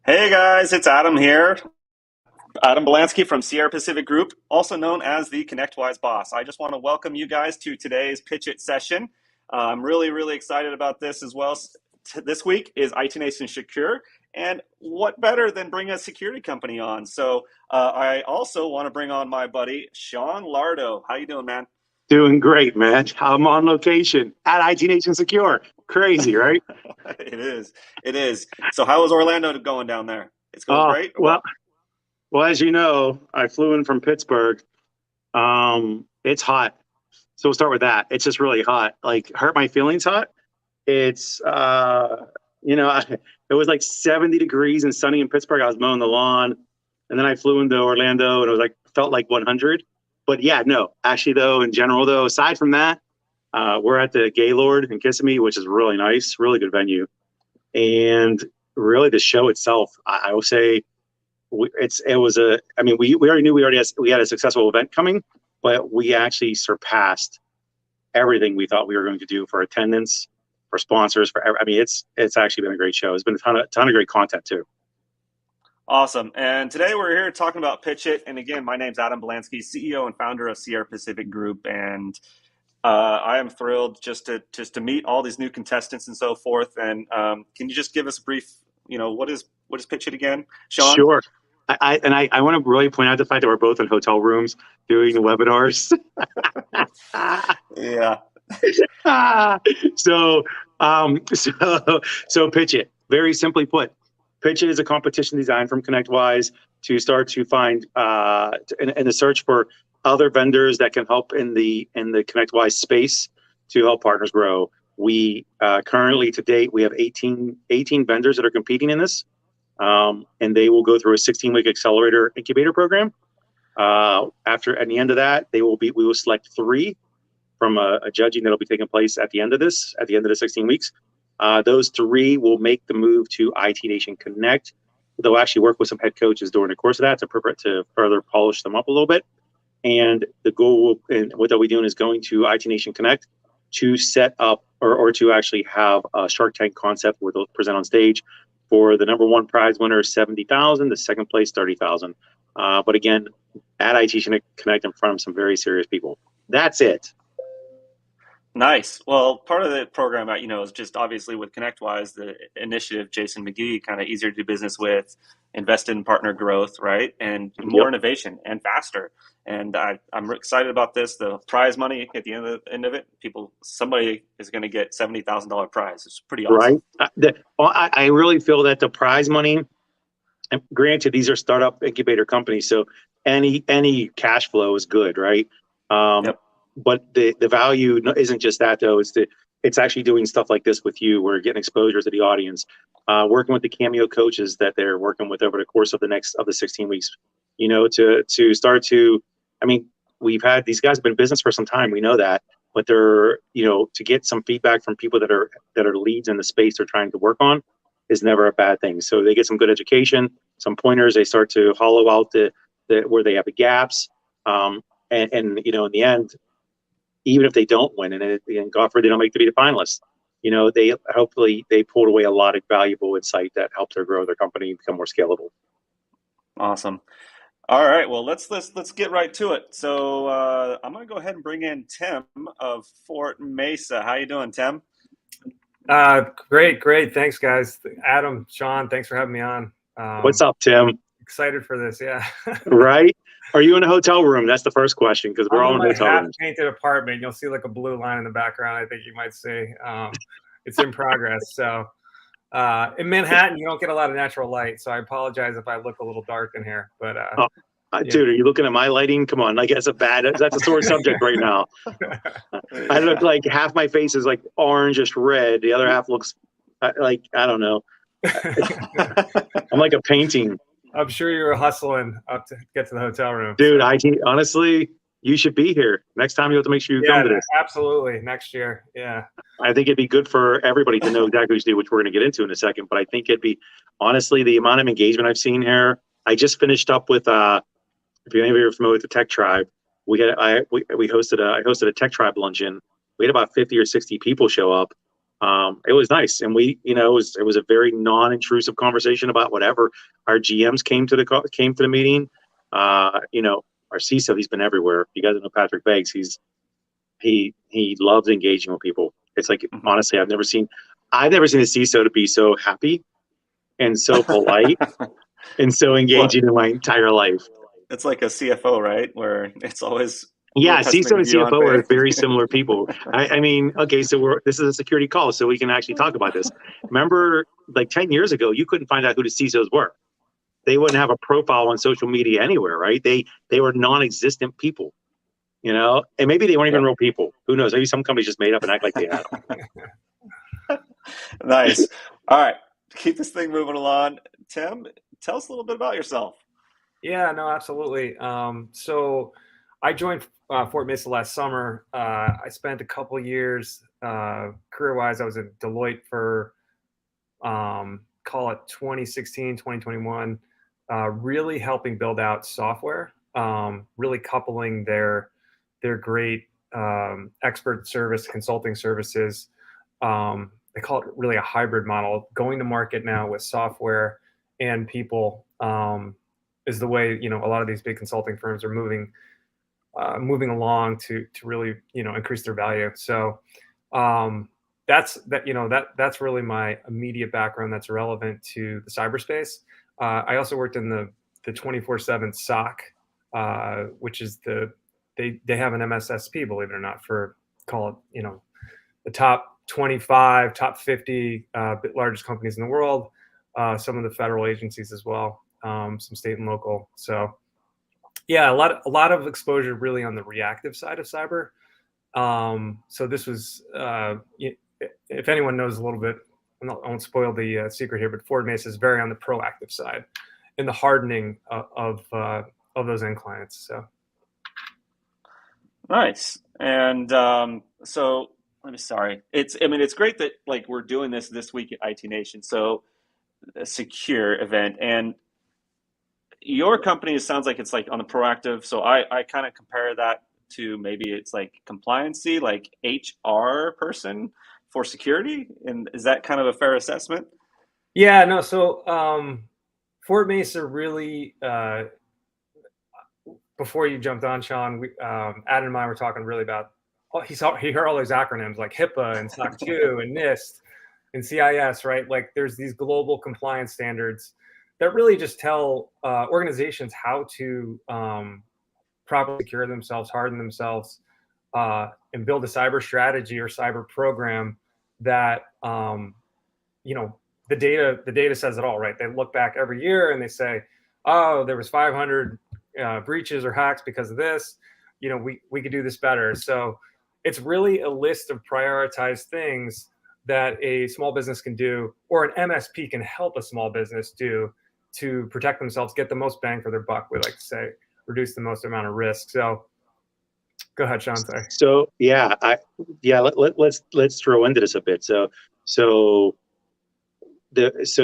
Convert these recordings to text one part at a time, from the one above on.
Hey guys, it's Adam here. Adam Belansky from Sierra Pacific Group, also known as the ConnectWise boss. I just want to welcome you guys to today's Pitch It session. I'm really excited about this as well. This week is IT Nation Secure, and what better than bring a security company on? So I also want to bring on my buddy Sean Lardo. How you doing, man? Doing great, man. I'm on location at IT Nation Secure. Crazy, right? It is. It is. So how is Orlando going down there? It's going Oh, great or well, what? well, as you know, I flew in from Pittsburgh. It's hot. So we'll start with that. It's just really hot. Like hurt my feelings hot. It's you know, I, it was like 70 degrees and sunny in Pittsburgh. I was mowing the lawn. And then I flew into Orlando and it was like felt like 100. But yeah, no, actually though, in general though, aside from that, we're at the Gaylord in Kissimmee, which is really nice, really good venue. And really the show itself, I will say it was a, I mean, we already knew we had a successful event coming, but we actually surpassed everything we thought we were going to do for attendance, for sponsors, I mean, it's actually been a great show. It's been a ton of great content too. Awesome. And today we're here talking about Pitch It. And again, my name's Adam Belansky, CEO and founder of Sierra Pacific Group. And I am thrilled just to meet all these new contestants and so forth. And can you just give us a brief, what is Pitch It again, Sean? Sure. I want to really point out the fact that we're both in hotel rooms doing webinars. Yeah. so, so pitch it. Very simply put, pitch it is a competition designed from ConnectWise to start to find in the search for other vendors that can help in the ConnectWise space to help partners grow. We currently to date we have 18 vendors that are competing in this, and they will go through a 16-week accelerator incubator program. At the end of that, we will select three from a judging that'll be taking place at the end of the 16 weeks. Those three will make the move to IT Nation Connect. They'll actually work with some head coaches during the course of that to further polish them up a little bit. And the goal and what they'll be doing is going to IT Nation Connect to set up or to actually have a Shark Tank concept where they'll present on stage. For the number one prize winner, 70,000. The second place, 30,000. But again, at IT Nation Connect in front of some very serious people. That's it. Nice. Well, part of the program, is just obviously with ConnectWise, the initiative, Jason McGee, kind of easier to do business with, invest in partner growth, right? And more Yep. innovation and faster. And I'm excited about this. The prize money at the end of it, somebody is going to get $70,000 prize. It's pretty Right. awesome. I really feel that the prize money, and granted, these are startup incubator companies, so any cash flow is good, right? Um, Yep. but the value isn't just that though. It's actually doing stuff like this with you. We're getting exposure to the audience, working with the Cameo coaches that they're working with over the course of the 16 weeks. To start to, I mean, these guys have been in business for some time. We know that, but they're to get some feedback from people that are leads in the space they're trying to work on is never a bad thing. So they get some good education, some pointers. They start to hollow out the where they have the gaps, and in the end, even if they don't win, and God forbid they don't make to be the finalists, they pulled away a lot of valuable insight that helps her grow their company and become more scalable. Awesome. All right. Well, let's get right to it. So I'm going to go ahead and bring in Tim of Fort Mesa. How you doing, Tim? Great. Thanks, guys. Adam, Sean, thanks for having me on. What's up, Tim? Excited for this, yeah. Right? Are you in a hotel room? That's the first question, because we're I'm all in in my hotel rooms. half-painted apartment. You'll see like a blue line in the background. I think you might see. It's in progress. So in Manhattan, you don't get a lot of natural light. So I apologize if I look a little dark in here. But Yeah. Dude, are you looking at my lighting? Come on, like that's a sore subject right now. I look like half my face is like orangish red. The other half looks like, I don't know. I'm like a painting. I'm sure you were hustling up to get to the hotel room. Dude, honestly, you should be here. Next time you have to make sure you come to this. Absolutely. Next year. Yeah. I think it'd be good for everybody to know exactly what you do, which we're going to get into in a second. But I think it'd be, honestly, the amount of engagement I've seen here. I just finished up with, if any of you are familiar with the Tech Tribe, I hosted a Tech Tribe luncheon. We had about 50 or 60 people show up. It was nice, and we, it was a very non-intrusive conversation about whatever. Our GMs came to the meeting. Our CISO, he's been everywhere. You guys know Patrick Beggs. He loves engaging with people. It's like, Mhm. honestly, I've never seen a CISO to be so happy and so polite and so Well, engaging in my entire life. it's like a CFO, right? Where it's always Yeah, requesting CISO a and view on CFO are things. very similar people. I mean, okay, so this is a security call, so we can actually talk about this. Remember, like 10 years ago, you couldn't find out who the CISOs were. They wouldn't have a profile on social media anywhere, right? They were non-existent people, and maybe they weren't even Yeah. real people. Who knows? Maybe some companies just made up and act like they had them. Nice. All right. Keep this thing moving along. Tim, tell us a little bit about yourself. Yeah, no, absolutely. So I joined Fort Mesa last summer. I spent a couple years career-wise. I was at Deloitte for call it 2016, 2021, really helping build out software, really coupling their great expert service consulting services. They call it really a hybrid model. Going to market now with software and people is the way a lot of these big consulting firms are moving along to really increase their value. So that's really my immediate background that's relevant to the cyberspace. I also worked in the 24/7 SOC, which is they have an MSSP, believe it or not, for call it the top 25, top 50 largest companies in the world, some of the federal agencies as well, some state and local. So yeah, a lot of exposure really on the reactive side of cyber. So this was, if anyone knows a little bit, I won't spoil the secret here, but Fort Mesa is very on the proactive side in the hardening of those end clients. So Nice. And so sorry. It's great that like we're doing this week at IT Nation. So a secure event, and your company sounds like it's like on the proactive. So I kind of compare that to maybe it's like compliancy, like HR person for security. And is that kind of a fair assessment? yeah, no. So Fort Mesa really. Before you jumped on, Sean, Adam and I were talking really about. Oh, he heard all those acronyms like HIPAA and SOC 2 and NIST and CIS, right? Like there's these global compliance standards that really just tell organizations how to properly secure themselves, harden themselves, and build a cyber strategy or cyber program that the data says it all, right? They look back every year and they say, oh, there was 500 breaches or hacks because of this. We could do this better. So it's really a list of prioritized things that a small business can do, or an MSP can help a small business do to protect themselves, get the most bang for their buck. We like to say, reduce the most amount of risk. So go ahead, Sean. Sorry. So yeah, let's throw into this a bit. So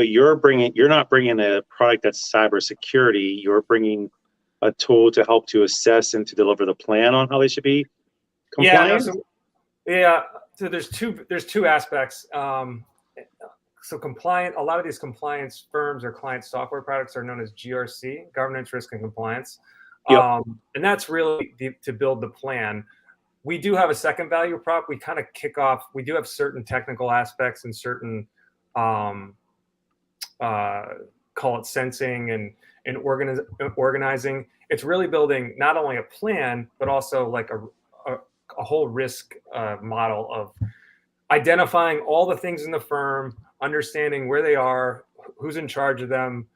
you're not bringing a product that's cybersecurity. You're bringing a tool to help to assess and to deliver the plan on how they should be compliant. So there's two aspects. So compliant, a lot of these compliance firms or client software products are known as GRC, governance, risk, and compliance. Yep. And that's really to build the plan. We do have a second value prop. We kind of kick off. We do have certain technical aspects and certain call it sensing and organizing. It's really building not only a plan, but also like a whole risk model of identifying all the things in the firm, understanding where they are, who's in charge of them.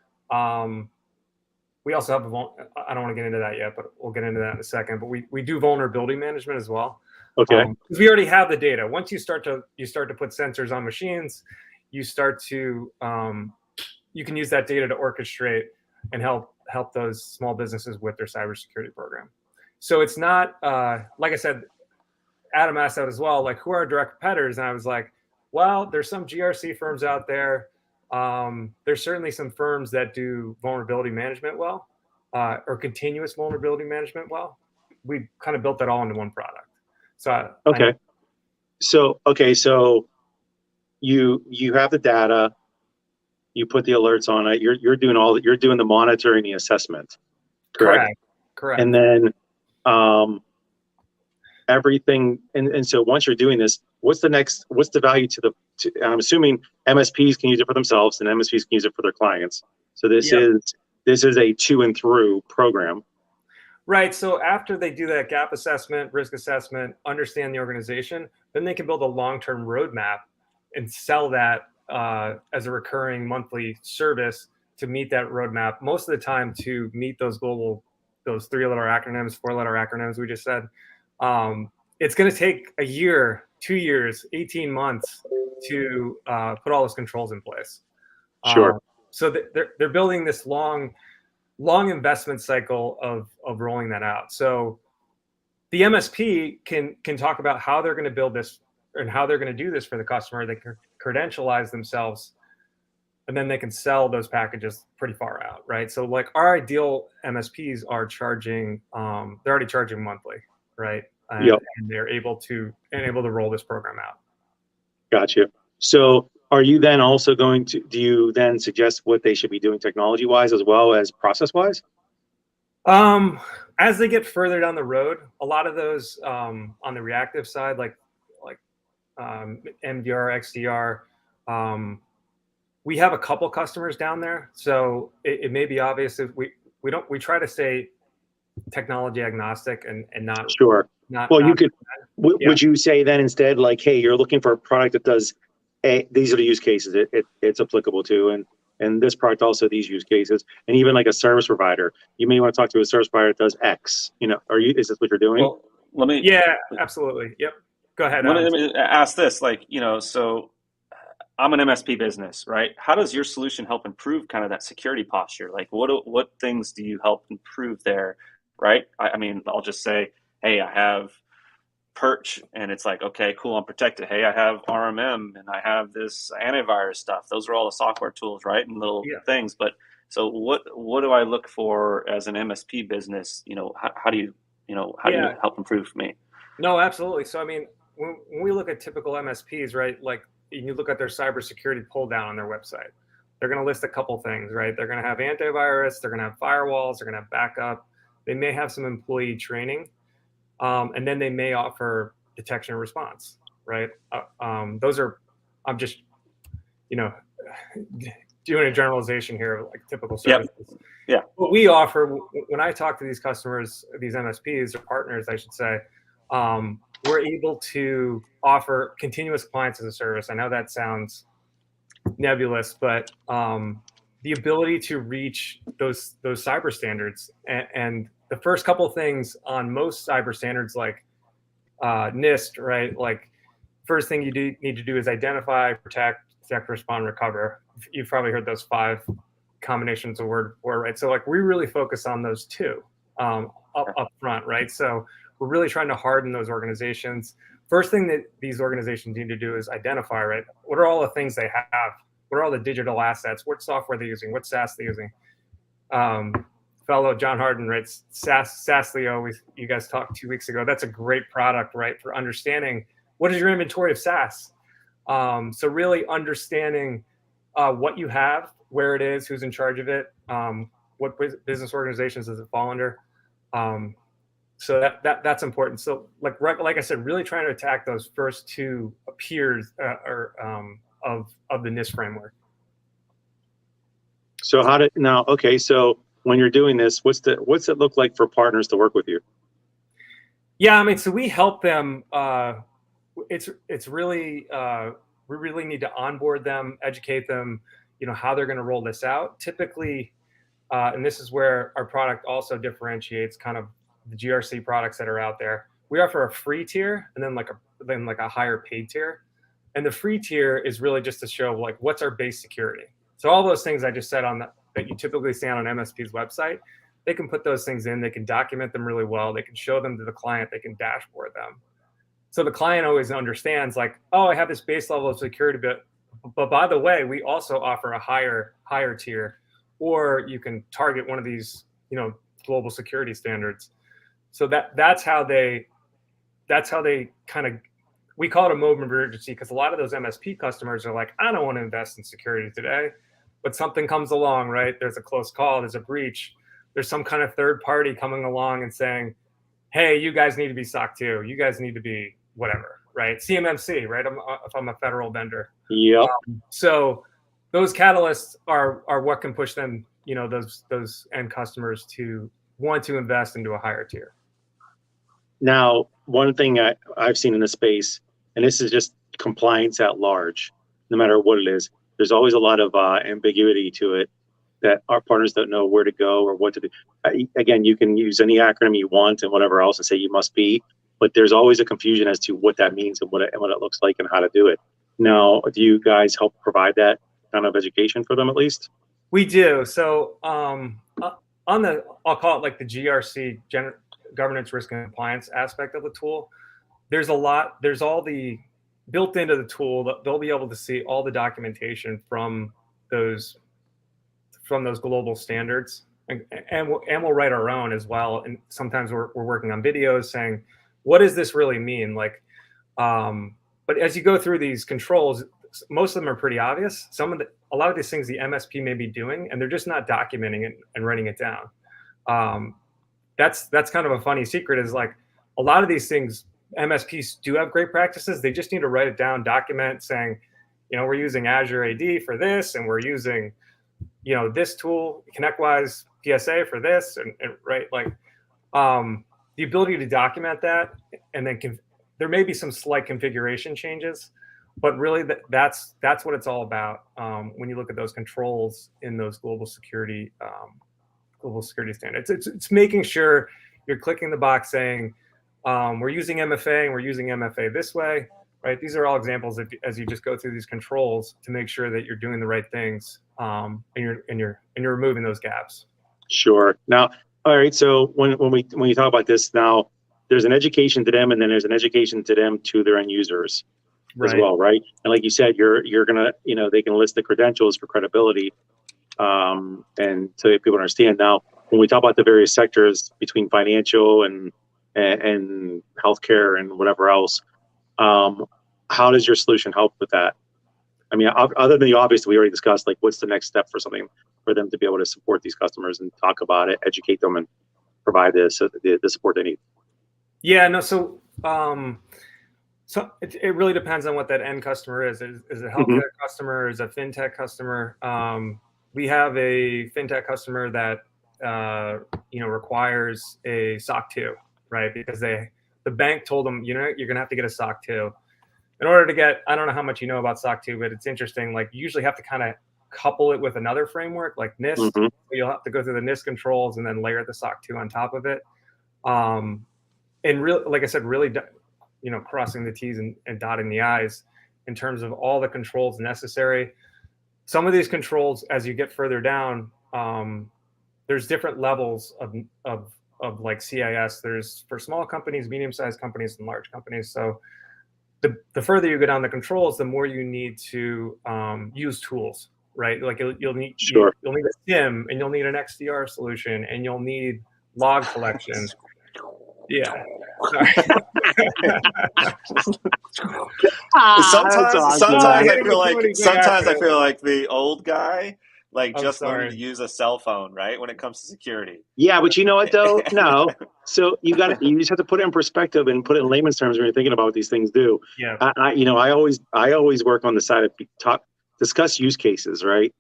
We also have I don't want to get into that yet, but we'll get into that in a second. But we do vulnerability management as well. Okay. Because we already have the data. Once you start to put sensors on machines, you start to you can use that data to orchestrate and help those small businesses with their cybersecurity program. So it's not like I said. Adam asked that as well, like who are our direct competitors? And I was like, well, there's some GRC firms out there. There's certainly some firms that do vulnerability management well, or continuous vulnerability management well. We kind of built that all into one product. So So you have the data, you put the alerts on it, you're doing the monitoring, the assessment, correct? Correct. And then everything, and so once you're doing this, what's the value I'm assuming MSPs can use it for themselves and MSPs can use it for their clients. So this is a to and through program. Right. So after they do that gap assessment, risk assessment, understand the organization, then they can build a long-term roadmap and sell that as a recurring monthly service to meet that roadmap. Most of the time, to meet those 3-letter acronyms, 4-letter acronyms we just said, it's going to take a year, 2 years, 18 months to put all those controls in place. Sure. So they're building this long investment cycle of rolling that out. So the MSP can talk about how they're going to build this and how they're going to do this for the customer. They can credentialize themselves, and then they can sell those packages pretty far out, right? So like our ideal MSPs are charging, they're already charging monthly, right? And they're able to roll this program out. Gotcha. So are you then also do you then suggest what they should be doing technology-wise as well as process-wise? As they get further down the road, a lot of those on the reactive side, like MDR, XDR, we have a couple customers down there, so it may be obvious that we try to stay technology agnostic and not sure. Well, you could. Would you say then instead, like, hey, you're looking for a product that does these are the use cases it's applicable to, and this product also these use cases, and even like a service provider, you may want to talk to a service provider that does X. Is this what you're doing? Well, let me. Yeah, absolutely. Yep. Go ahead. Let me ask this, so I'm an MSP business, right? How does your solution help improve kind of that security posture? Like, what things do you help improve there, right? I mean, I'll just say, hey, I have Perch, and it's like, okay, cool, I'm protected. Hey, I have RMM, and I have this antivirus stuff. Those are all the software tools, right? And little things. But so what do I look for as an MSP business? How do you help improve me? No, absolutely. So I mean, when we look at typical MSPs, right? Like you look at their cybersecurity pull down on their website, they're going to list a couple things, right? They're going to have antivirus, they're going to have firewalls, they're going to have backup. They may have some employee training. And then they may offer detection and response, right? Those are, I'm just, doing a generalization here of like typical services. Yeah. What we offer, when I talk to these customers, these MSPs or partners, I should say, we're able to offer continuous compliance as a service. I know that sounds nebulous, but the ability to reach those cyber standards and the first couple of things on most cyber standards like NIST, right? Like first thing you need to do is identify, protect, respond, recover. You've probably heard those 5 combinations of word for, right? So like we really focus on those 2 up front, right? So we're really trying to harden those organizations. First thing that these organizations need to do is identify, right? What are all the things they have? What are all the digital assets? What software they're using? What SaaS they're using? Fellow John Harden, right? SaaSleo, you guys talked 2 weeks ago. That's a great product, right? For understanding what is your inventory of SaaS. So really understanding what you have, where it is, who's in charge of it, what business organizations does it fall under. So that's important. So like I said, really trying to attack those first 2 peers of the NIST framework. So so when you're doing this, what's it look like for partners to work with you? Yeah, I mean, so we help them. It's really we really need to onboard them, educate them, how they're going to roll this out. Typically, and this is where our product also differentiates kind of the GRC products that are out there. We offer a free tier and then like a higher paid tier. And the free tier is really just to show like what's our base security. So all those things I just said that you typically see on an MSP's website, they can put those things in, they can document them really well, they can show them to the client, they can dashboard them. So the client always understands like, oh, I have this base level of security, but by the way, we also offer a higher tier, or you can target one of these, global security standards. So that's how they kind of we call it a moment of emergency because a lot of those MSP customers are like, I don't want to invest in security today, but something comes along, right? There's a close call, there's a breach, there's some kind of third party coming along and saying, hey, you guys need to be SOC 2, you guys need to be whatever, right? CMMC, right? If I'm a federal vendor. Yep. So those catalysts are what can push them, those end customers to want to invest into a higher tier. Now, one thing I've seen in the space, and this is just compliance at large, no matter what it is, there's always a lot of ambiguity to it that our partners don't know where to go or what to do. Again, you can use any acronym you want and whatever else and say you must be, but there's always a confusion as to what that means and what it looks like and how to do it. Now, do you guys help provide that kind of education for them at least? We do. So on the, I'll call it like the GRC, governance, risk, and compliance aspect of the tool, there's all the built into the tool. They'll be able to see all the documentation from those global standards, and we'll write our own as well. And sometimes we're working on videos saying, what does this really mean? Like, but as you go through these controls, most of them are pretty obvious. A lot of these things the MSP may be doing, and they're just not documenting it and writing it down. That's kind of a funny secret, is like a lot of these things, MSPs do have great practices. They just need to write it down, document, saying, we're using Azure AD for this, and we're using, this tool, ConnectWise PSA for this, and right, like the ability to document that, and then there may be some slight configuration changes, but really that's what it's all about when you look at those controls in those global security standards. It's making sure you're clicking the box saying we're using MFA and we're using MFA this way, right? These are all examples as you just go through these controls to make sure that you're doing the right things and you're removing those gaps. Sure. Now, all right. So when you talk about this, now there's an education to them, and then there's an education to them to their end users as well, right? And like you said, you're gonna, they can list the credentials for credibility, and so people understand. Now, when we talk about the various sectors between financial and healthcare and whatever else, how does your solution help with that? I mean, other than the obvious we already discussed, like what's the next step for them to be able to support these customers and talk about it, educate them, and provide the support they need? Yeah, no. So it really depends on what that end customer is. Is it a healthcare customer? Is it a fintech customer? We have a fintech customer that requires a SOC 2, right? Because the bank told them, you're gonna have to get a SOC 2 in order to get. I don't know how much you know about SOC 2, but it's interesting. Like, you usually have to kind of couple it with another framework like NIST. So you'll have to go through the NIST controls and then layer the SOC 2 on top of it. And like I said, really, crossing the T's and dotting the I's in terms of all the controls necessary. Some of these controls, as you get further down, there's different levels of like CIS. There's for small companies, medium-sized companies, and large companies. So the further you go down the controls, the more you need to use tools, right? Like you'll need a SIM, and you'll need an XDR solution, and you'll need log collection. Yeah. Sometimes I feel like the old guy just learning to use a cell phone, right? When it comes to security. Yeah, but you know what though? No. So you just have to put it in perspective and put it in layman's terms when you're thinking about what these things do. Yeah. I always work on the side of discuss use cases, right?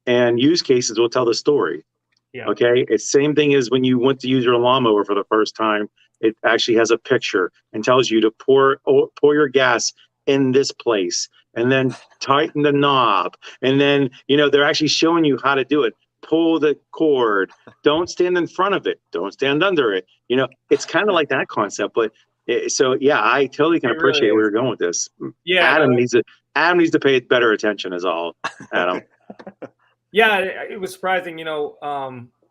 And use cases will tell the story. Yeah. Okay. It's same thing as when you went to use your lawnmower for the first time. It actually has a picture and tells you to pour your gas in this place, and then tighten the knob, and then they're actually showing you how to do it. Pull the cord. Don't stand in front of it. Don't stand under it. It's kind of like that concept. But so yeah, I totally can appreciate where you're going with this. Yeah, Adam needs to pay better attention. Is all, Adam. Yeah, it was surprising.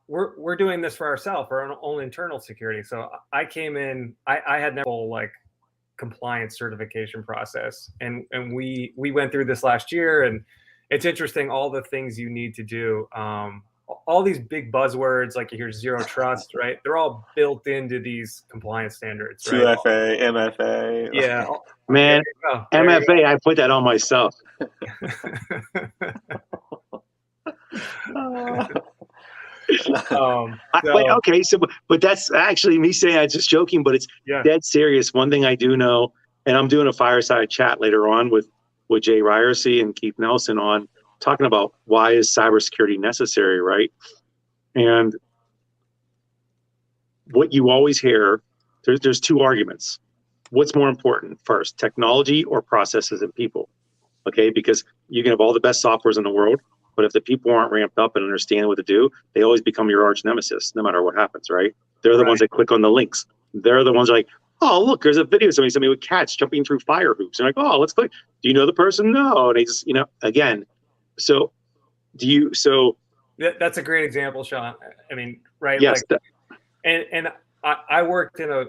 We're doing this for ourselves, our own internal security. So I came in, I had never like compliance certification process, and we went through this last year, and it's interesting all the things you need to do all these big buzzwords, like you hear zero trust, right? They're all built into these compliance standards, right? 2FA, MFA. Yeah. Man, MFA, I put that on myself. But that's actually me saying I'm just joking, but it's dead serious. One thing I do know, and I'm doing a fireside chat later on with Jay Ryerson and Keith Nelson on talking about why is cybersecurity necessary, right? And what you always hear, there's two arguments. What's more important first, technology or processes and people? Okay, because you can have all the best softwares in the world, but if the people aren't ramped up and understand what to do, they always become your arch nemesis, no matter what happens, right? They're the ones that click on the links. They're the ones like, oh, look, there's a video somebody sent me with cats jumping through fire hoops. And like, oh, let's click. Do you know the person? No. And they just, again. So that's a great example, Sean. I mean, right? Yes. And I worked in a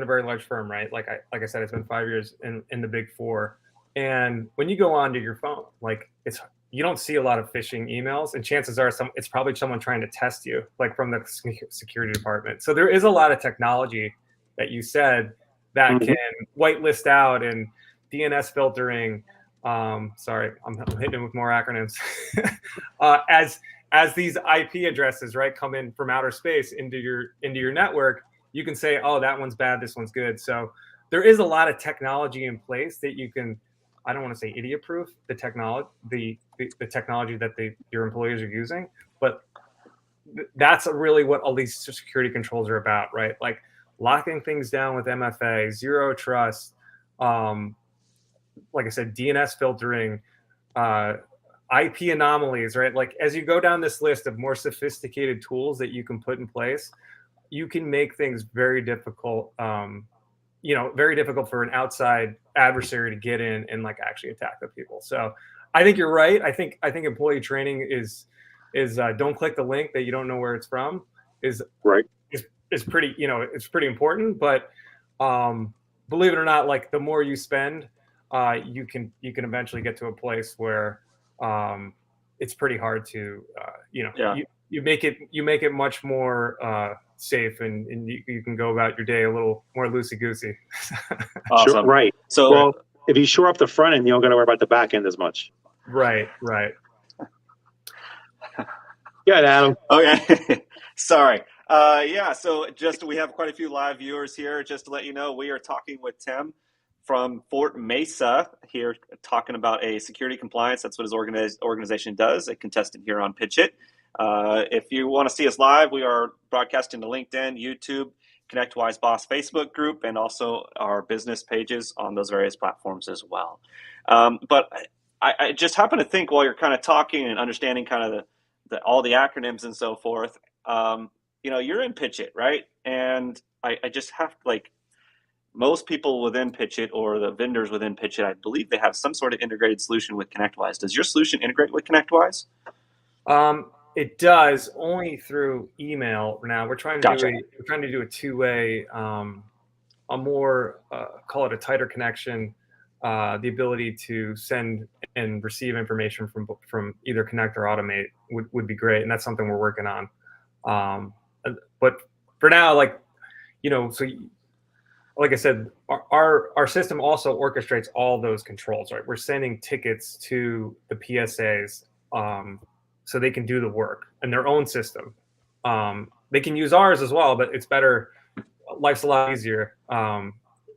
very large firm, right? Like I said, it's been 5 years in the Big Four. And when you go onto your phone, like you don't see a lot of phishing emails, and chances are it's probably someone trying to test you, like from the security department. So there is a lot of technology that you said that can whitelist out and DNS filtering. Sorry, I'm hitting with more acronyms. As these IP addresses, right, come in from outer space into your network, you can say, oh, that one's bad, this one's good. So there is a lot of technology in place that you can, I don't want to say idiot-proof the technology, the technology that your employees are using, but that's really what all these security controls are about, right? Like locking things down with MFA, zero trust, like I said, DNS filtering, IP anomalies, right? Like as you go down this list of more sophisticated tools that you can put in place, you can make things very difficult, very difficult for an outside adversary to get in and like actually attack the people. So I think you're right. I think employee training is don't click the link that you don't know where it's from is right. Is pretty, it's pretty important. But believe it or not, like the more you spend, you can eventually get to a place where it's pretty hard to you make it much more safe, and you can go about your day a little more loosey-goosey. Awesome. Sure, right. So if you shore up the front end, you don't got to worry about the back end as much. Right. Good, Adam. Okay. Sorry. So we have quite a few live viewers here. Just to let you know, we are talking with Tim from Fort Mesa here, talking about a security compliance. That's what his organization does, a contestant here on PitchIT. If you want to see us live, we are broadcasting to LinkedIn, YouTube, ConnectWise Boss Facebook group, and also our business pages on those various platforms as well. But I just happen to think while you're kind of talking and understanding kind of all the acronyms and so forth, you're in PitchIT, right? And I just have most people within PitchIT or the vendors within PitchIT, I believe they have some sort of integrated solution with ConnectWise. Does your solution integrate with ConnectWise? It does, only through email. Now we're trying to do a two-way, a more call it a tighter connection, the ability to send and receive information from either Connect or Automate would be great, and that's something we're working on. But for now, so like I said, our system also orchestrates all those controls, right? We're sending tickets to the PSAs so they can do the work in their own system. They can use ours as well, but it's better. Life's a lot easier. The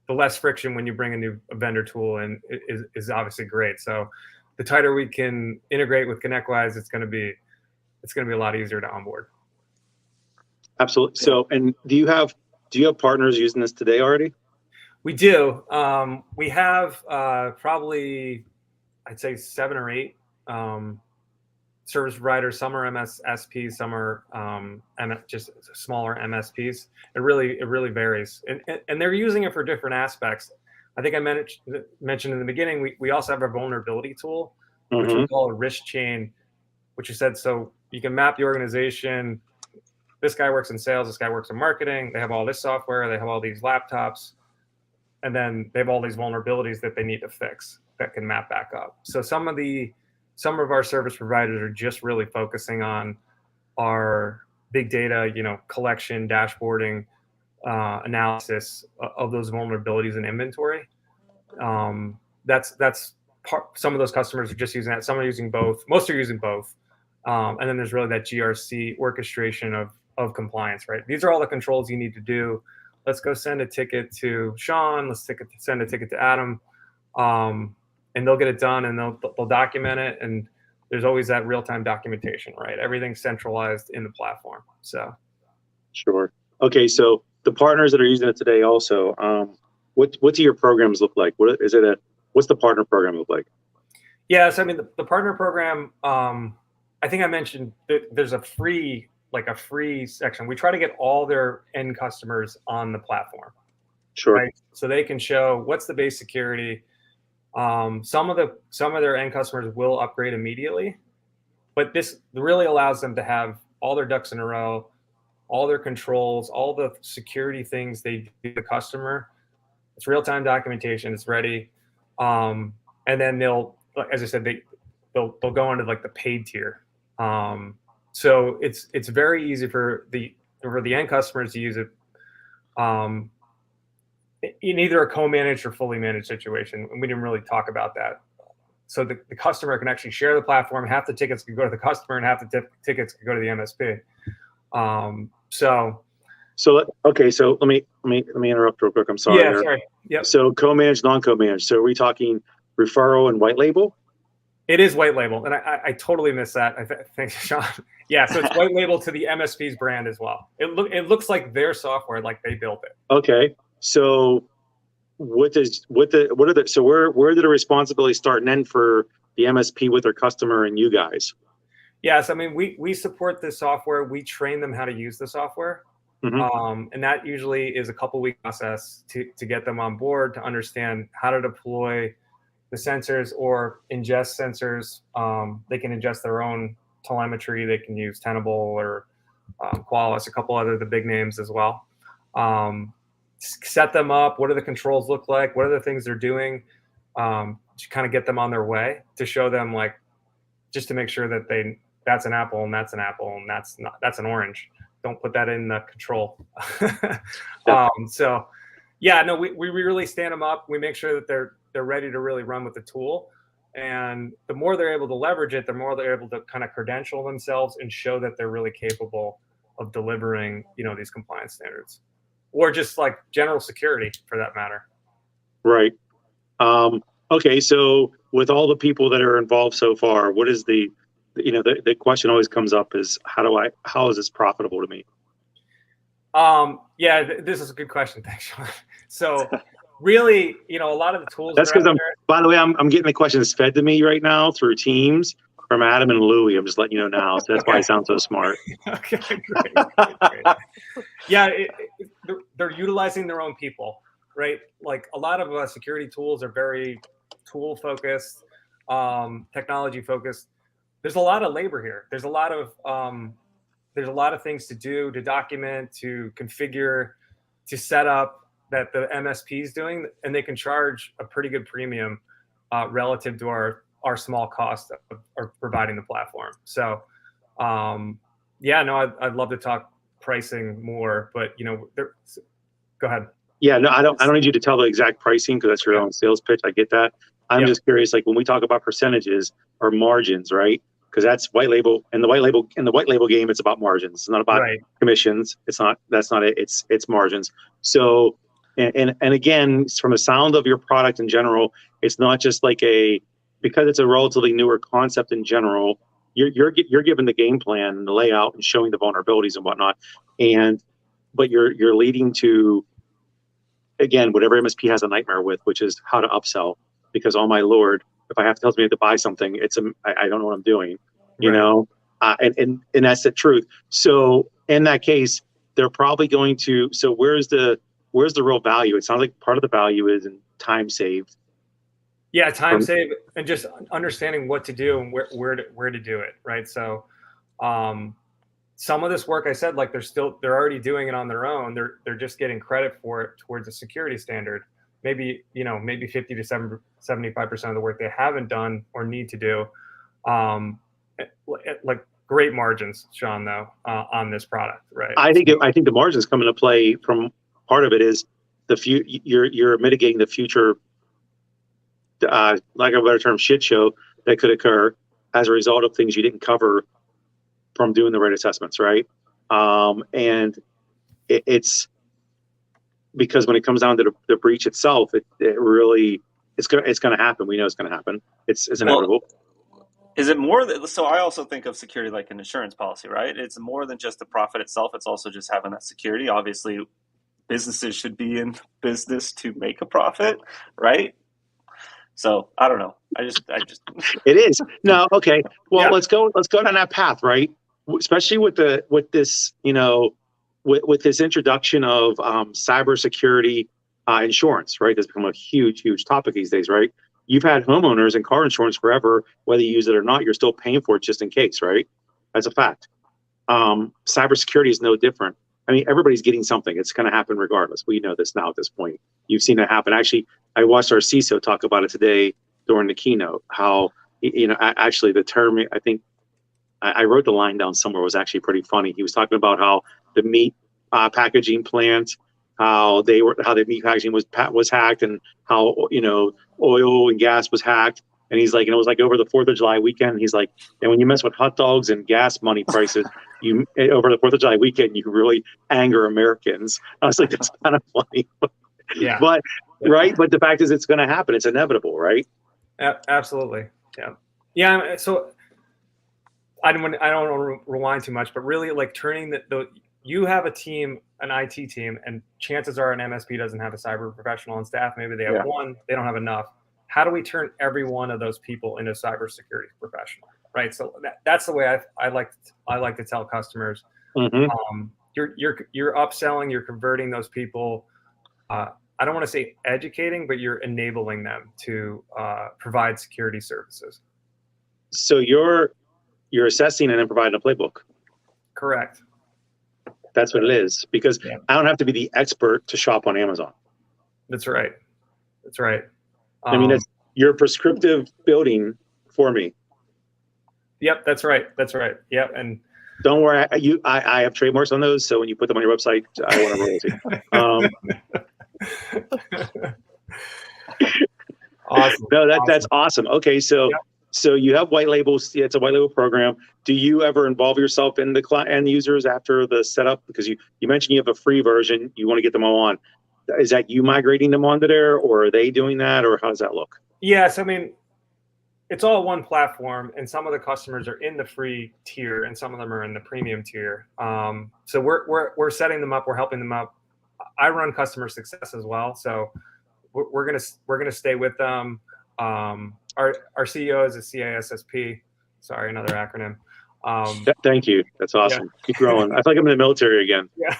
less friction when you bring a vendor tool in is obviously great. So the tighter we can integrate with ConnectWise, it's going to be a lot easier to onboard. Absolutely. So, and do you have partners using this today already? We do. We have probably, I'd say 7 or 8 service providers. Some are MSSPs, some are just smaller MSPs. It really varies, and they're using it for different aspects. I think I mentioned in the beginning, we also have a vulnerability tool, which we call a risk chain, which you said, so you can map the organization. This guy works in sales, this guy works in marketing. They have all this software, they have all these laptops, and then they have all these vulnerabilities that they need to fix that can map back up. So some of our service providers are just really focusing on our big data, collection, dashboarding, analysis of those vulnerabilities and inventory. That's some of those customers are just using that. Some are using both. Most are using both. And then there's really that GRC orchestration of compliance, right? These are all the controls you need to do. Let's go send a ticket to Sean. Let's send a ticket to Adam. And they'll get it done, and they'll document it. And there's always that real-time documentation, right? Everything's centralized in the platform. So, sure. Okay, so the partners that are using it today also, what do your programs look like? What's the partner program look like? Yeah, so I mean, the partner program, I think I mentioned that there's a free section. We try to get all their end customers on the platform. Sure. Right? So they can show what's the base security. Some of their end customers will upgrade immediately, but this really allows them to have all their ducks in a row, all their controls, all the security things they do the customer. It's real-time documentation. It's ready, and then they'll, as I said, they'll go into like the paid tier. So it's very easy for the end customers to use it. In either a co-managed or fully managed situation, and we didn't really talk about that. So the customer can actually share the platform. Half the tickets can go to the customer, and half the tickets can go to the MSP. Okay, so let me interrupt real quick. I'm sorry. Yeah, sorry. Yep. So co-managed, non-co-managed. So are we talking referral and white label? It is white label, and I totally missed that. Thanks, Sean. Yeah, so it's white label to the MSP's brand as well. It looks like their software, like they built it. Okay, so where do the responsibilities start and end for the MSP with their customer and you guys? Yes, I mean we support this software. We train them how to use the software. Mm-hmm. And that usually is a couple-week process to get them on board, to understand how to deploy the sensors or ingest sensors. They can ingest their own telemetry. They can use Tenable or Qualys, a couple other the big names as well. Set them up. What do the controls look like? What are the things they're doing? To kind of get them on their way, to show them, like, just to make sure that that's an apple and that's an apple and that's an orange. Don't put that in the control. Yeah. So yeah, no, we really stand them up. We make sure that they're ready to really run with the tool. And the more they're able to leverage it, the more they're able to kind of credential themselves and show that they're really capable of delivering, these compliance standards, or just like general security for that matter. Right. Okay. So with all the people that are involved so far, what is the question always comes up is how is this profitable to me? Yeah, this is a good question. Thanks, Sean. So really, a lot of the tools. That's because by the way, I'm getting the questions fed to me right now through Teams from Adam and Louie. I'm just letting you know now. So that's why I sound so smart. Okay, great. Yeah, they're utilizing their own people, right? Like a lot of security tools are very tool focused, technology focused. There's a lot of labor here. There's a lot of things to do, to document, to configure, to set up, that the MSP is doing, and they can charge a pretty good premium relative to our small cost of providing the platform. So, yeah, no, I'd love to talk pricing more, but go ahead. Yeah, no, I don't need you to tell the exact pricing because that's your own sales pitch. I get that. I'm just curious, like when we talk about percentages or margins, right? Because that's white label. In the white label game, it's about margins. It's not about commissions. That's not it. It's margins. So, and again, from the sound of your product in general, it's not just like because it's a relatively newer concept in general. You're given the game plan and the layout and showing the vulnerabilities and whatnot, but you're leading to, again, what every MSP has a nightmare with, which is how to upsell. Because, oh my Lord, if I have to tell me to buy something, I don't know what I'm doing, and that's the truth. So in that case, they're probably going to. So where's the real value? It sounds like part of the value is in time saved. Yeah, time saved, and just understanding what to do and where to do it, right? So, some of this work, I said, like they're already doing it on their own. They're just getting credit for it towards a security standard. Maybe 50 to 75% of the work they haven't done or need to do. Like great margins, Sean, though, on this product, right? I think the margins come into play from part of it is you're mitigating the future, like a better term, shit show that could occur as a result of things you didn't cover from doing the right assessments, right? And it's because when it comes down to the breach itself, it really it's gonna happen. We know it's gonna happen. It's inevitable. Is it more so I also think of security like an insurance policy, right? It's more than just the profit itself. It's also just having that security. Obviously, businesses should be in business to make a profit, right? So I don't know. I just It is. No, okay. Well, Yeah. let's go down that path, right? Especially with this, with this introduction of cybersecurity insurance, right? That's become a huge topic these days, right? You've had homeowners and car insurance forever, whether you use it or not. You're still paying for it just in case, right? That's a fact. Cybersecurity is no different. I mean, everybody's getting something. It's going to happen regardless. We know this now at this point. You've seen it happen. Actually, I watched our CISO talk about it today during the keynote. How actually the term, I think I wrote the line down somewhere, was actually pretty funny. He was talking about how the meat packaging plant, how the meat packaging was hacked, and how oil and gas was hacked. And he's like, and it was like over the 4th of July weekend. He's like, and when you mess with hot dogs and gas money prices, you over the 4th of July weekend, you really anger Americans. I was like, that's kind of funny. Yeah. But right. But the fact is, it's going to happen. It's inevitable, right? Absolutely. Yeah. Yeah. So I don't want to rewind too much, but really like turning you have a team, an IT team, and chances are an MSP doesn't have a cyber professional on staff. Maybe they have one, they don't have enough. How do we turn every one of those people into a cybersecurity professional? Right. So that's the way I like to tell customers. Mm-hmm. You're upselling, you're converting those people. I don't want to say educating, but you're enabling them to provide security services. So you're assessing and then providing a playbook. Correct. That's what it is, because I don't have to be the expert to shop on Amazon. That's right. That's right. I mean, you're prescriptive building for me. Yep, that's right. That's right. Yep, and don't worry, I have trademarks on those, so when you put them on your website, I want a royalty. Awesome. No, that's awesome. Okay, so you have white labels. Yeah, it's a white label program. Do you ever involve yourself in the end users after the setup? Because you mentioned you have a free version. You want to get them all on. Is that you migrating them onto there, or are they doing that, or how does that look? Yes, I mean, it's all one platform, and some of the customers are in the free tier, and some of them are in the premium tier. So we're setting them up. We're helping them up. I run customer success as well, so we're gonna stay with them. Our CEO is a CISSP. Sorry, another acronym. Thank you. That's awesome. Yeah. Keep growing. I feel like I'm in the military again. Yeah.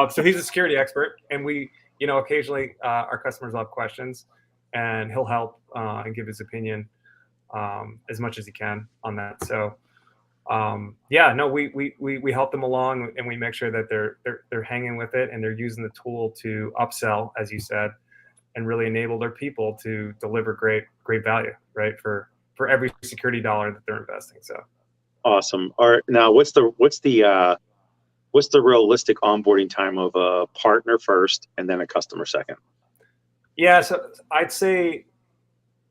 So he's a security expert, and we, occasionally our customers will have questions, and he'll help and give his opinion as much as he can on that. So, we help them along, and we make sure that they're hanging with it, and they're using the tool to upsell, as you said, and really enable their people to deliver great value, right, for every security dollar that they're investing. So awesome. All right, now what's the realistic onboarding time of a partner first and then a customer second? Yeah, so I'd say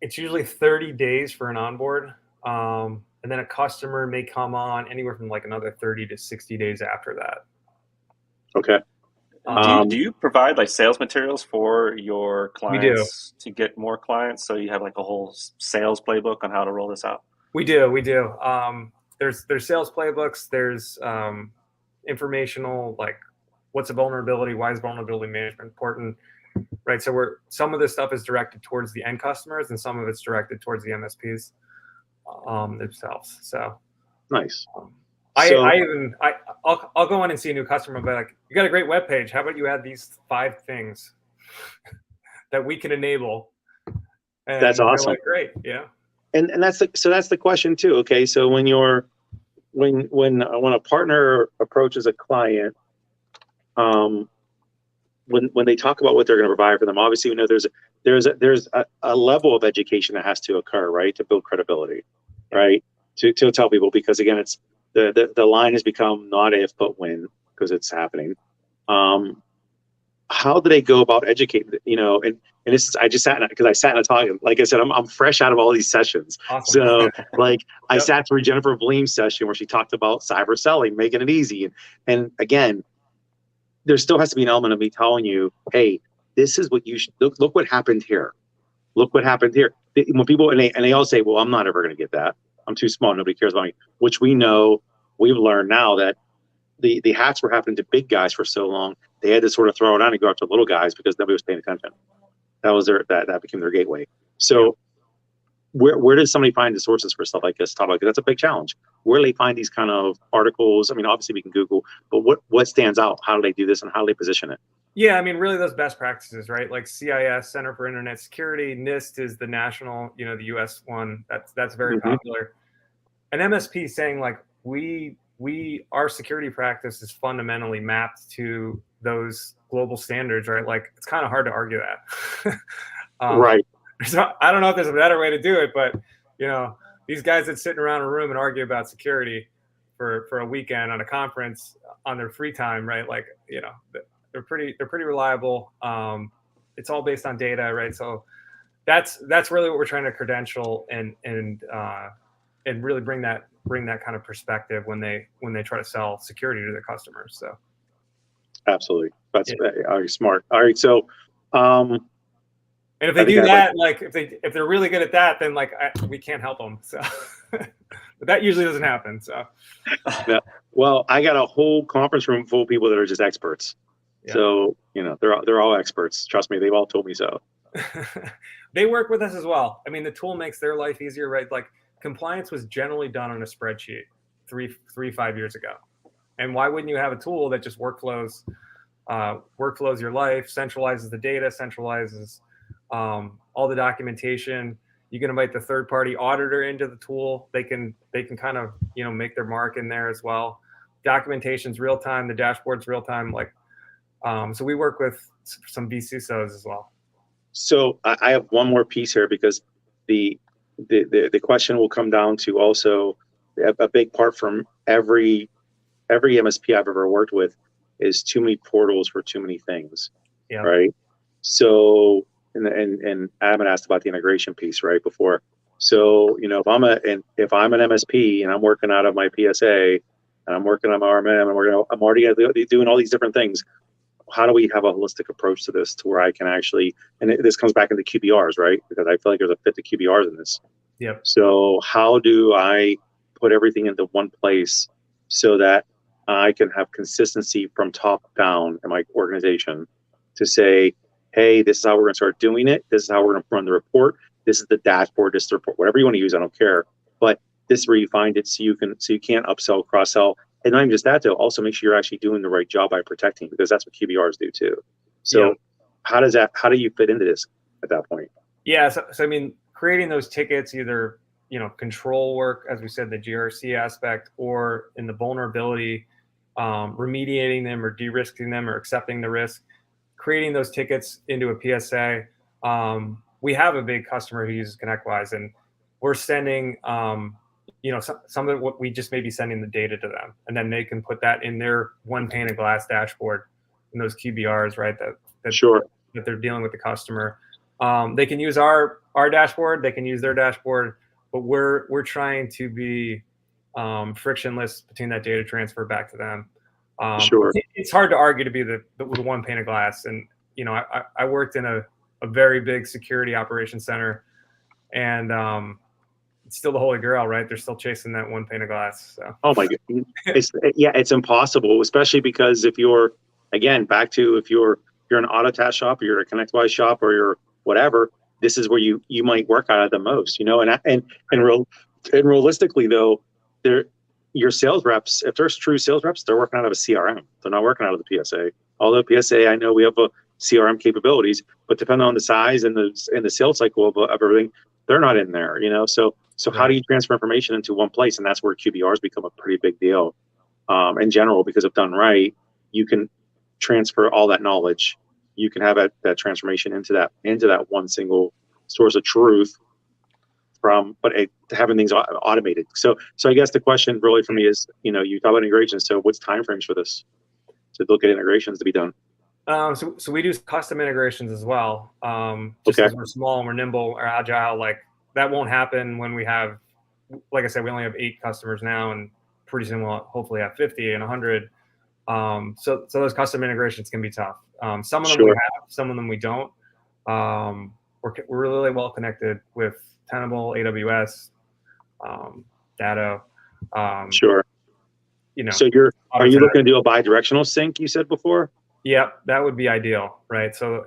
it's usually 30 days for an onboard, and then a customer may come on anywhere from like another 30 to 60 days after that. Okay. Do you provide like sales materials for your clients to get more clients? So you have like a whole sales playbook on how to roll this out? We do. There's sales playbooks. There's informational, like what's a vulnerability? Why is vulnerability management important? Right. So some of this stuff is directed towards the end customers, and some of it's directed towards the MSPs themselves. So nice. I'll go in and see a new customer and be like, you got a great web page. How about you add these 5 things that we can enable? And that's awesome. Like, great. Yeah. And that's the question too. Okay. So when a partner approaches a client, when they talk about what they're going to provide for them, obviously we know there's a level of education that has to occur, right, to build credibility, right? to tell people, because again, it's the line has become not if but when, because it's happening. How do they go about educating? And this is, I just sat because I sat in a talk. Like I said, I'm fresh out of all these sessions. Awesome. So like I Yep. sat through Jennifer Bleem's session where she talked about cyber selling, making it easy. And again, there still has to be an element of me telling you, hey, this is what you should look what happened here. Look what happened here. When people and they all say, well, I'm not ever going to get that. I'm too small. Nobody cares about me. Which we've learned now that the hacks were happening to big guys for so long, they had to sort of throw it on and go after little guys because nobody was paying attention. That was that became their gateway. So where does somebody find the sources for stuff like this topic? That's a big challenge. Where do they find these kind of articles? I mean, obviously we can Google, but what stands out? How do they do this and how do they position it? Yeah, I mean, really those best practices, right? Like CIS, Center for Internet Security, NIST is the national, the US one. That's very popular. An MSP saying like our security practice is fundamentally mapped to those global standards, right? Like it's kind of hard to argue that. Right. So I don't know if there's a better way to do it, but these guys that sit around a room and argue about security for a weekend on a conference on their free time, right? Like, they're pretty reliable. It's all based on data, right? So that's really what we're trying to credential and really bring that kind of perspective when they try to sell security to their customers. So absolutely, that's smart. All right, so and if they do that, like if they're really good at that, then like we can't help them. So, but that usually doesn't happen. So, yeah. Well, I got a whole conference room full of people that are just experts. Yeah. So they're all experts. Trust me, they've all told me so. They work with us as well. I mean, the tool makes their life easier, right? Like compliance was generally done on a spreadsheet 5 years ago. And why wouldn't you have a tool that just workflows your life, centralizes the data, centralizes all the documentation? You can invite the third-party auditor into the tool. They can kind of make their mark in there as well. Documentation's real time. The dashboard's real time. Like, so we work with some vCISOs as well. So I have one more piece here, because the question will come down to also a big part from every MSP I've ever worked with is too many portals for too many things. Yeah. Right. So and Adam asked about the integration piece right before. So if I'm an MSP and I'm working out of my PSA and I'm working on my RMM and I'm already doing all these different things, how do we have a holistic approach to this to where I can actually, and this comes back into QBRs, right? Because I feel like there's a fit to QBRs in this. Yep. So how do I put everything into one place so that I can have consistency from top down in my organization to say, hey, this is how we're going to start doing it. This is how we're going to run the report. This is the dashboard, this is the report, whatever you want to use, I don't care. But this is where you find it so you can't upsell, cross-sell. And not even just that, though, also make sure you're actually doing the right job by protecting, because that's what QBRs do too. So how do you fit into this at that point? Yeah. So I mean, creating those tickets, either, control work, as we said, the GRC aspect, or in the vulnerability, remediating them or de-risking them or accepting the risk, creating those tickets into a PSA. We have a big customer who uses ConnectWise, and we're sending, some of what we just may be sending the data to them, and then they can put that in their one pane of glass dashboard in those QBRs, right? That they're dealing with the customer. They can use our dashboard, they can use their dashboard, but we're trying to be frictionless between that data transfer back to them. It's hard to argue to be the one pane of glass. And I worked in a very big security operations center, and it's still the holy grail, right? They're still chasing that one pane of glass. So. Oh my God, it's impossible, especially because if you're an Autotask shop, or you're a ConnectWise shop, or you're whatever, this is where you might work out of the most, and realistically though, your sales reps, if there's true sales reps, they're working out of a CRM. They're not working out of the PSA. Although PSA, I know we have a CRM capabilities, but depending on the size and the sales cycle of everything, they're not in there, So how do you transfer information into one place? And that's where QBRs become a pretty big deal in general, because if done right, you can transfer all that knowledge. You can have that transformation into that one single source of truth having things automated. So I guess the question really for me is, you talk about integrations. So what's timeframes for this? To look at integrations to be done. So we do custom integrations as well. Just because we're small and we're nimble or agile, like that won't happen when we have, like I said, we only have 8 customers now, and pretty soon we'll hopefully have 50 and 100. So those custom integrations can be tough. Some of them we have, some of them we don't. We're really well connected with Tenable, AWS, Datto. Sure. So are you looking to do a bi-directional sync? You said before. Yeah, that would be ideal, right? So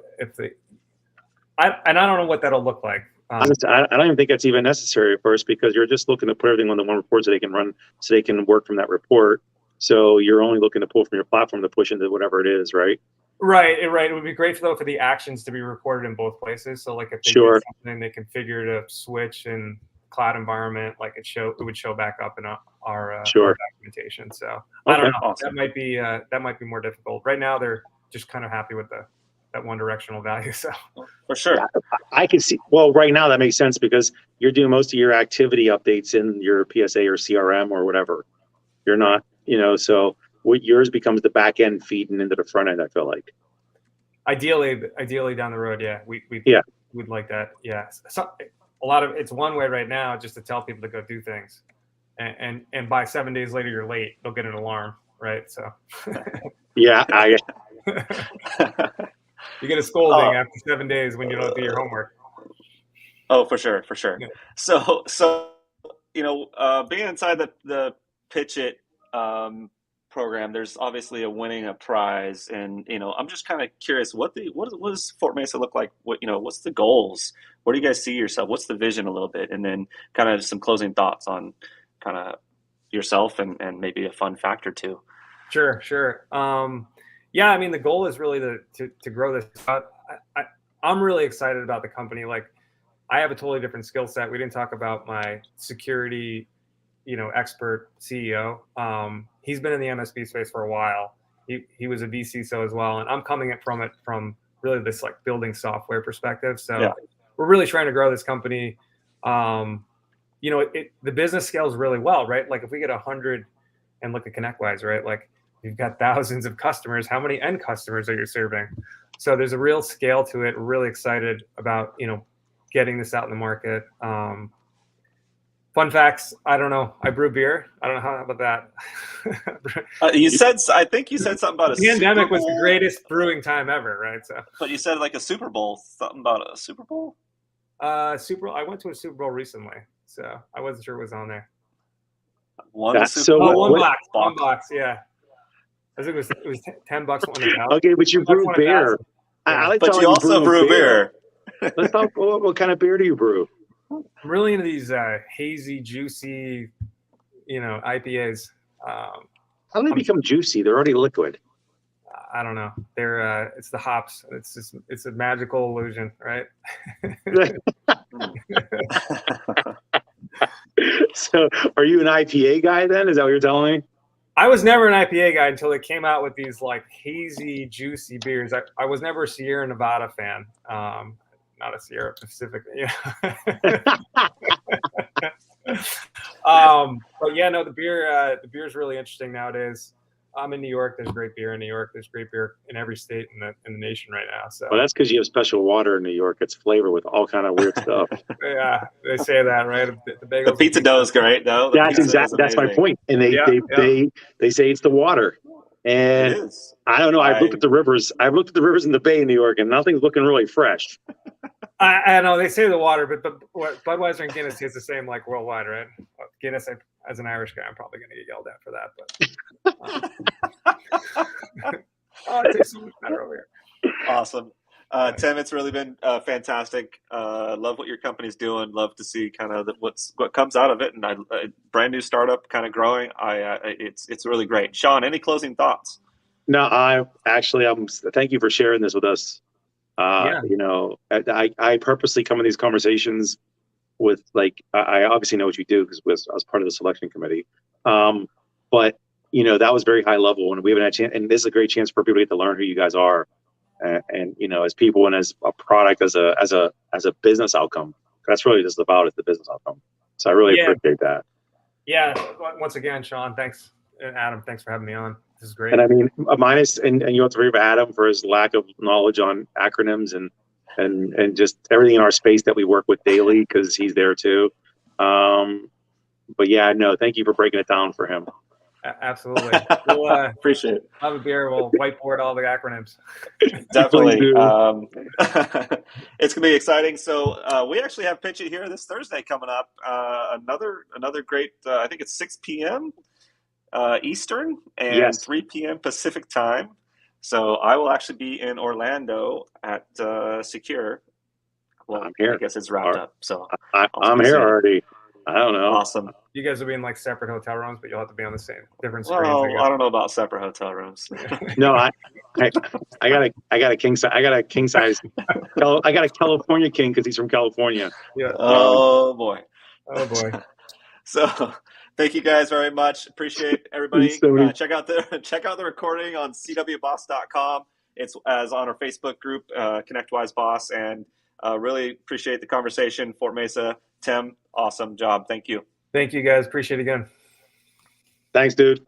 I don't know what that'll look like. I don't even think that's even necessary at first, because you're just looking to put everything on the one report so they can run, so they can work from that report. So you're only looking to pull from your platform to push into whatever it is, right? Right. It would be great though for the actions to be recorded in both places. So like if they do something, they configure to switch in cloud environment, like it would show back up in our documentation. So I don't know. Awesome. That might be more difficult. Right now they're just kind of happy with that one directional value. So for sure. Yeah, I can see. Well, right now that makes sense because you're doing most of your activity updates in your PSA or CRM or whatever. You're not, so what yours becomes the back end feeding into the front end, I feel like. Ideally down the road, yeah. We'd like that. Yeah. So a lot of it's one way right now just to tell people to go do things. And by 7 days later you're late, they'll get an alarm, right? So yeah, you get a scolding after 7 days when you don't do your homework. Oh, for sure. Yeah. So being inside the PitchIT program, there's obviously winning a prize, and I'm just kind of curious what does Fort Mesa look like? What's the goals? Where do you guys see yourself? What's the vision a little bit, and then kind of some closing thoughts on kind of yourself and maybe a fun fact or two. Sure. Yeah, I mean the goal is really to grow this. I'm really excited about the company. Like I have a totally different skill set. We didn't talk about my security expert CEO. He's been in the MSP space for a while. He was a vCISO as well, and I'm coming from it from really this like building software perspective. So we're really trying to grow this company. The business scales really well, right? Like if we get 100 and look at ConnectWise, right? Like you've got thousands of customers. How many end customers are you serving? So there's a real scale to it. We're really excited about getting this out in the market. Fun facts. I don't know. I brew beer. I don't know how about that. I think you said something about the pandemic was the greatest brewing time ever, right? So. But you said like a Super Bowl. Something about a Super Bowl. Super Bowl. I went to a Super Bowl recently, so I wasn't sure it was on there. One box. Yeah. I think it was $10. Okay, but you brew beer. But you also brew beer. Let's talk. What kind of beer do you brew? I'm really into these hazy, juicy, IPAs. How do they become juicy? They're already liquid. I don't know. They're it's the hops. It's a magical illusion, right? So, are you an IPA guy then? Is that what you're telling me? I was never an IPA guy until they came out with these like hazy, juicy beers. I was never a Sierra Nevada fan. Not a Sierra Pacific. But yeah, no, the beer is really interesting nowadays. I'm in New York. There's great beer in New York. There's great beer in every state in the nation right now. So. Well, that's because you have special water in New York. It's flavored with all kind of weird stuff. Yeah, they say that, right? The bagels. The pizza dough is great, though. That's exactly. That's my point. And they say it's the water. And I don't know. I've looked at the rivers. I've looked at the rivers in the Bay in New York, and nothing's looking really fresh. I know they say the water, but Budweiser and Guinness taste the same like worldwide, right? Guinness, as an Irish guy, I'm probably going to get yelled at for that. But it tastes so much better over here. Awesome. Tim, it's really been fantastic. Love what your company's doing. Love to see kind of what comes out of it, and brand new startup kind of growing. It's really great. Sean, any closing thoughts? No, thank you for sharing this with us. I purposely come in these conversations with I obviously know what you do because I was part of the selection committee. But that was very high level, and we haven't had a chance, and this is a great chance for people to get to learn who you guys are. And as people and as a product, as a business outcome, that's really just about it, the business outcome. So I really appreciate that. Yeah. Once again, Sean, thanks. And Adam, thanks for having me on. This is great. And I mean, minus, and you have to forgive Adam for his lack of knowledge on acronyms and just everything in our space that we work with daily, because he's there too. But yeah, no, thank you for breaking it down for him. Absolutely. We'll appreciate it. Have a beer. We'll whiteboard all the acronyms. Definitely. It's gonna be exciting. So we actually have PitchIT here this Thursday coming up. Another great. I think it's 6 p.m. Eastern and 3 p.m. Pacific time. So I will actually be in Orlando at Secure. Well, I'm here. I guess it's wrapped up. So I'm here already. I don't know. Awesome. You guys will be in like separate hotel rooms, but you'll have to be on the same different screens. Well, I don't know about separate hotel rooms. No, I got a king size. I got a king size. I got a California king because he's from California. Yeah. Oh boy. Oh boy. So thank you guys very much. Appreciate everybody. Check out the recording on cwboss.com. It's as on our Facebook group, ConnectWise Boss, and really appreciate the conversation. Fort Mesa, Tim, awesome job. Thank you. Thank you guys. Appreciate it again. Thanks, dude.